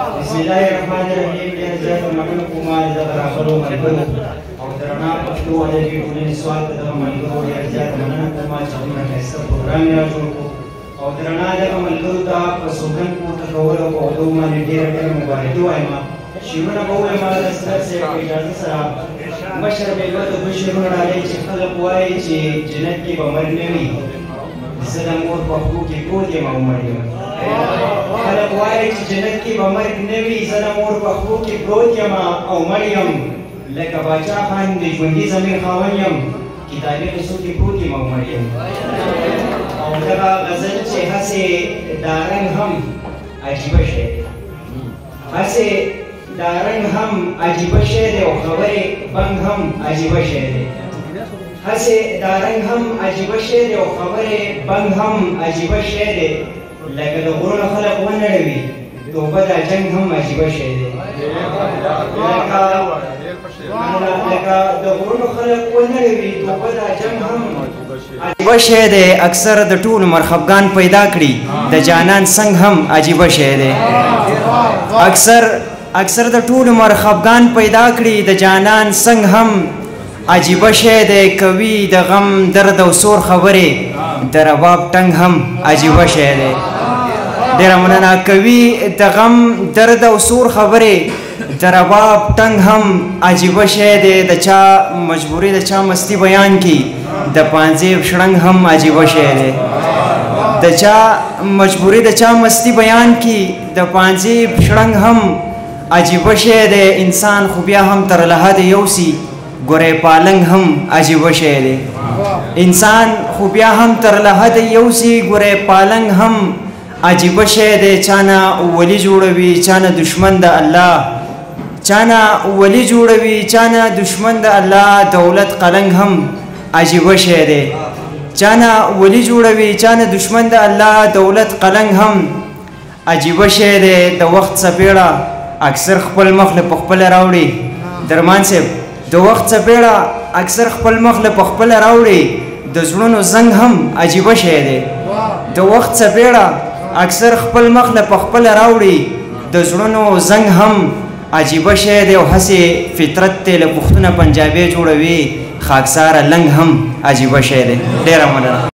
بسم الله الرحمن الرحیم. حضرت مننه کوم د برابرو ملګرو او درنا پښتو ادبي ټولنې سوال د ملګرو حضرت مننه کوم چې موږ ښایسته پروګرام یې جوړ کړو او درنا د ملګرو ته په سوګند پورته کول او په ودو باندې ډېره ډېره مبارکي وایم. شعرونه به ووایم د استاد صاحب په اجازه سره. مشر مېلمه ته دوه شعرونه راغلي چې خلک وایي چې جنت کې به مرګ نه وي، زه د مور په پښو کې پروت یم او مړ یم. خلک وایي چې جنت کې به مرګ نه وي، زه د مور په پښو کې پروت یم او مړ یم. لکه باچا خان د ژوندي ضمیر خاوند یم، کتابي قصو کې پروت یم او مړ یم. او دغه غزل چې هسې دا رنګ هم عجیبه شی دی، هسې دا رنګ هم عجیبه شی دی او خبرې بنګ هم عجیبه شی دی. هسې دا رنګ هم عجیبه شی دی او خبرې بنګ هم عجیبه شی دی. لکه د غرونو خلک ونړوي، توبه دا جنګ هم عجیبه شی دی. لکه د غرونو خلک ونړوي، توبه دا جنګ هم عجیبه شی دی. اکثر د ټول مرخبګان پیدا کړي، د جانان څنګ هم عجیبه شی دی. اکثر د ټول مرخبګان پیدا کړي، د جانان څنګ هم عجیبه شی دی. کوي د غم درد او سور خبرې، د رباب ټنګ هم عجیبه شی دی. ډېره مننه. کوي د غم درد او سور خبرې، د رباب ټنګ هم عجیبه شی دی. د چا مجبوري د چا مستی بیان کی، د پانزیب شړنګ هم عجیبه شی دی. د چا مجبوري د چا مستی بیان کی، د پانزیب شړنګ هم عجیبه شی دی. انسان خو بیا هم تر لحد یوسي، ګورې پالنګ هم عجیبه شی دی. انسان خو بیا هم تر لحد یوسي، ګورې پالنګ هم عجیبه شی دی. چانه ولی جوړوي، چانه دشمن د الله، چانه ولی جوړوي، چانه دشمن د الله. دولت قلنګ هم عجیبه شی دی. چانه ولی جوړوي، چانه دشمن د الله. دولت قلنګ هم عجیبه شی دی. د وخت څپېړه اکثر خپل مخ له پخپله راوړي. درمان صاحب، د وخت څپېړه اکثر خپل مخ له پخپله راوړي. د زړونو زنګ هم عجیبه شی دی. د وخت څپېړه اکثر خپل مخ له پخپله راوړي. د زړونو زنګ هم عجیبه شی دی. او هسې فطرت دی له پښتونه پنجابی جوړوي، خاکساره لنګ هم عجیبه شی دی. ډېره مننه.